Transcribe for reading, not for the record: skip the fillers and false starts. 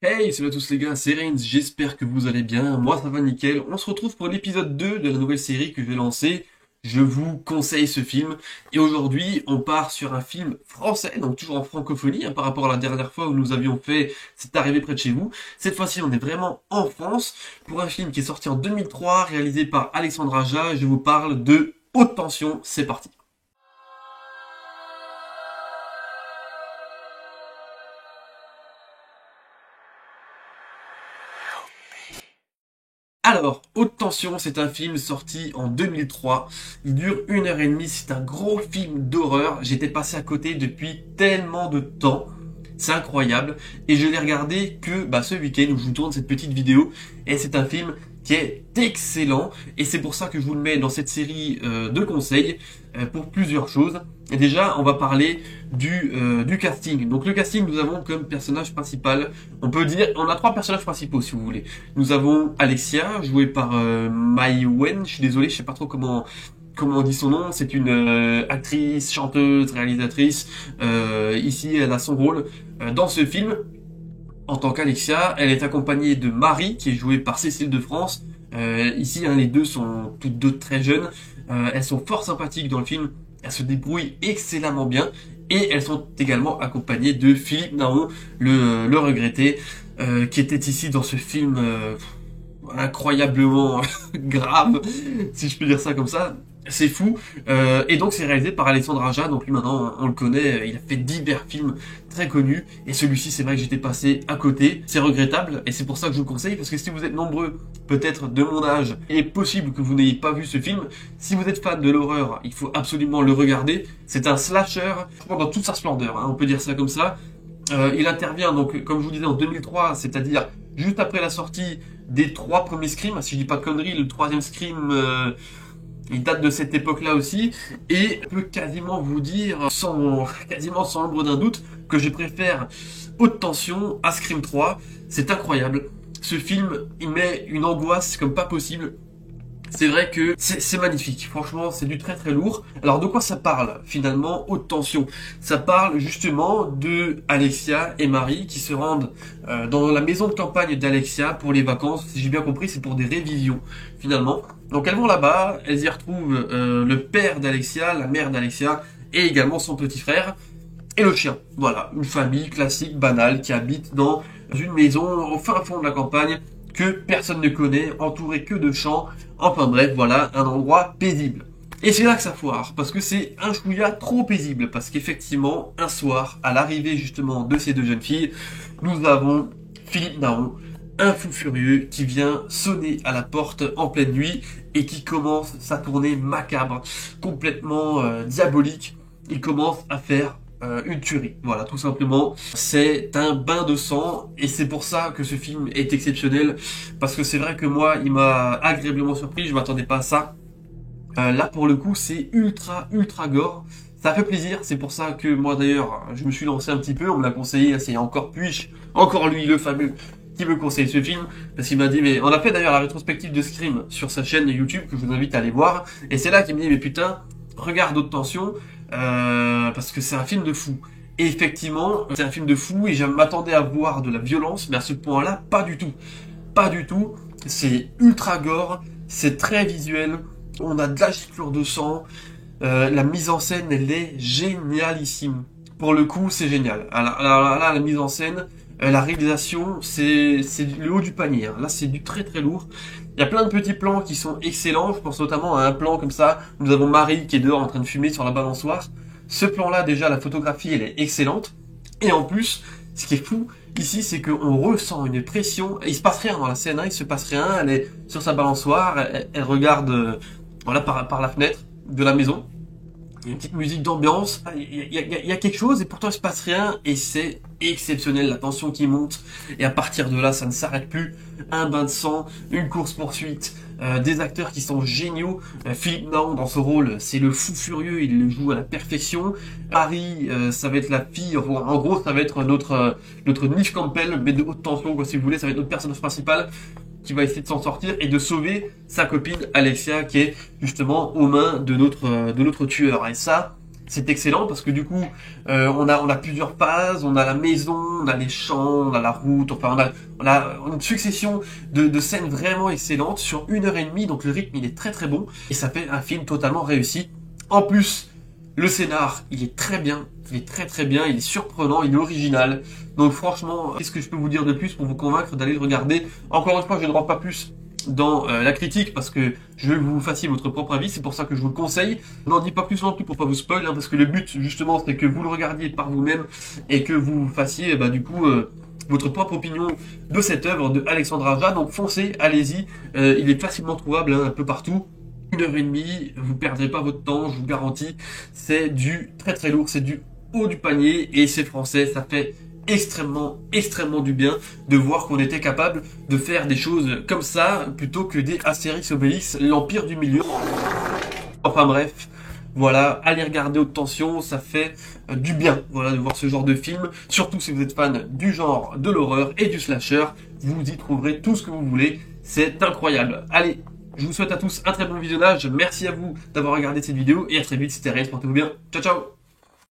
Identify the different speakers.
Speaker 1: Hey, salut à tous les gars, c'est Reigns, j'espère que vous allez bien, moi ça va nickel. On se retrouve pour l'épisode 2 de la nouvelle série que je vais lancer. Je vous conseille ce film. Et aujourd'hui, on part sur un film français, donc toujours en francophonie, par rapport à la dernière fois où nous avions fait C'est arrivé près de chez vous. Cette fois-ci, on est vraiment en France, pour un film qui est sorti en 2003, réalisé par Alexandre Aja. Je vous parle de Haute Tension, c'est parti. Alors, Haute Tension, c'est un film sorti en 2003. Il dure 1 h 30. C'est un gros film d'horreur. J'étais passé à côté depuis tellement de temps. C'est incroyable. Et je l'ai regardé que ce week-end où je vous tourne cette petite vidéo. Et c'est un film qui est excellent. Et c'est pour ça que je vous le mets dans cette série de conseils pour plusieurs choses. Et déjà, on va parler du casting. Donc le casting, nous avons comme personnage principal, on peut dire, on a 3 personnages principaux si vous voulez. Nous avons Alexia, jouée par Mai Wen. Je suis désolé, je sais pas trop comment on dit son nom. C'est une actrice, chanteuse, réalisatrice. Ici, elle a son rôle dans ce film. En tant qu'Alexia, elle est accompagnée de Marie, qui est jouée par Cécile de France. Ici, les deux sont toutes deux très jeunes. Elles sont fort sympathiques dans le film. Elles se débrouillent excellemment bien. Et elles sont également accompagnées de Philippe Naon, le regretté, qui était ici dans ce film incroyablement grave, si je peux dire ça comme ça. C'est fou. Et donc c'est réalisé par Alexandre Aja, donc lui maintenant on le connaît, il a fait divers films très connus, et celui-ci c'est vrai que j'étais passé à côté, c'est regrettable, et c'est pour ça que je vous le conseille, parce que si vous êtes nombreux, peut-être de mon âge, il est possible que vous n'ayez pas vu ce film. Si vous êtes fan de l'horreur, il faut absolument le regarder. C'est un slasher, dans toute sa splendeur, on peut dire ça comme ça. Il intervient donc, comme je vous disais, en 2003, c'est-à-dire juste après la sortie des 3 premiers Scream. Si je dis pas de conneries, le 3e Scream, il date de cette époque-là aussi, et je peux quasiment vous dire, quasiment sans l'ombre d'un doute, que je préfère Haute Tension à Scream 3. C'est incroyable. Ce film, il met une angoisse comme pas possible. C'est vrai que c'est magnifique, franchement c'est du très très lourd. Alors de quoi ça parle finalement, Haute Tension? Ça parle justement de Alexia et Marie qui se rendent dans la maison de campagne d'Alexia pour les vacances. Si j'ai bien compris, c'est pour des révisions finalement. Donc elles vont là-bas, elles y retrouvent le père d'Alexia, la mère d'Alexia et également son petit frère et le chien. Voilà, une famille classique, banale, qui habite dans une maison au fin fond de la campagne que personne ne connaît, entouré que de champs. Enfin bref, voilà, un endroit paisible. Et c'est là que ça foire, parce que c'est un chouïa trop paisible, parce qu'effectivement, un soir, à l'arrivée justement de ces 2 jeunes filles, nous avons Philippe Naon, un fou furieux qui vient sonner à la porte en pleine nuit et qui commence sa tournée macabre, complètement diabolique. Il commence à faire une tuerie, voilà, tout simplement. C'est un bain de sang, et c'est pour ça que ce film est exceptionnel, parce que c'est vrai que moi, il m'a agréablement surpris, je m'attendais pas à ça. Là, pour le coup, c'est ultra gore. Ça fait plaisir, c'est pour ça que moi, d'ailleurs, je me suis lancé un petit peu, on me l'a conseillé, c'est encore Puich, encore lui, le fameux, qui me conseille ce film, parce qu'il m'a dit, mais on a fait d'ailleurs la rétrospective de Scream sur sa chaîne YouTube, que je vous invite à aller voir, et c'est là qu'il me dit, mais putain, regarde Haute Tension, parce que c'est un film de fou. Et effectivement, c'est un film de fou, et je m'attendais à voir de la violence, mais à ce point-là, pas du tout. Pas du tout. C'est ultra gore, c'est très visuel, on a de la giclure de sang, la mise en scène, elle est génialissime. Pour le coup, c'est génial. Alors là, la mise en scène, la réalisation, c'est le haut du panier. Là, c'est du très très lourd. Il y a plein de petits plans qui sont excellents. Je pense notamment à un plan comme ça. Nous avons Marie qui est dehors en train de fumer sur la balançoire. Ce plan-là, déjà, la photographie, elle est excellente. Et en plus, ce qui est fou ici, c'est qu'on ressent une pression. Il se passe rien dans la scène, il se passe rien. Elle est sur sa balançoire, elle regarde voilà, par la fenêtre de la maison. Il y a une petite musique d'ambiance, il y a quelque chose, et pourtant il se passe rien, et c'est exceptionnel, la tension qui monte, et à partir de là, ça ne s'arrête plus. Un bain de sang, une course-poursuite, des acteurs qui sont géniaux. Philippe Naon, dans ce rôle, c'est le fou furieux, il le joue à la perfection. Harry, ça va être la fille, en gros, ça va être notre Neve Campbell, mais de haute tension, quoi, si vous voulez, ça va être notre personnage principal, qui va essayer de s'en sortir et de sauver sa copine Alexia, qui est justement aux mains de notre tueur. Et ça, c'est excellent parce que du coup, on a plusieurs phases, on a la maison, on a les champs, on a la route, enfin on a une succession de scènes vraiment excellentes sur 1 h 30, donc le rythme il est très très bon et ça fait un film totalement réussi. En plus, le scénar, il est très bien, il est très très bien, il est surprenant, il est original. Donc franchement, qu'est-ce que je peux vous dire de plus pour vous convaincre d'aller le regarder? Encore une fois, je ne rentre pas plus dans la critique parce que je veux que vous fassiez votre propre avis, c'est pour ça que je vous le conseille. Je n'en dis pas plus non plus pour pas vous spoil, hein, parce que le but justement c'est que vous le regardiez par vous-même et que vous fassiez du coup votre propre opinion de cette œuvre de Alexandre Aja. Donc foncez, allez-y, il est facilement trouvable un peu partout. 1 h 30, vous perdrez pas votre temps, je vous garantis. C'est du très très lourd, c'est du haut du panier et c'est français, ça fait extrêmement du bien de voir qu'on était capable de faire des choses comme ça plutôt que des Astérix Obélix, l'Empire du Milieu. Enfin bref, voilà, allez regarder Haute Tension, ça fait du bien, voilà, de voir ce genre de film. Surtout si vous êtes fan du genre de l'horreur et du slasher, vous y trouverez tout ce que vous voulez, c'est incroyable. Allez, je vous souhaite à tous un très bon visionnage, merci à vous d'avoir regardé cette vidéo et à très vite, c'était Ryan, portez-vous bien, ciao ciao.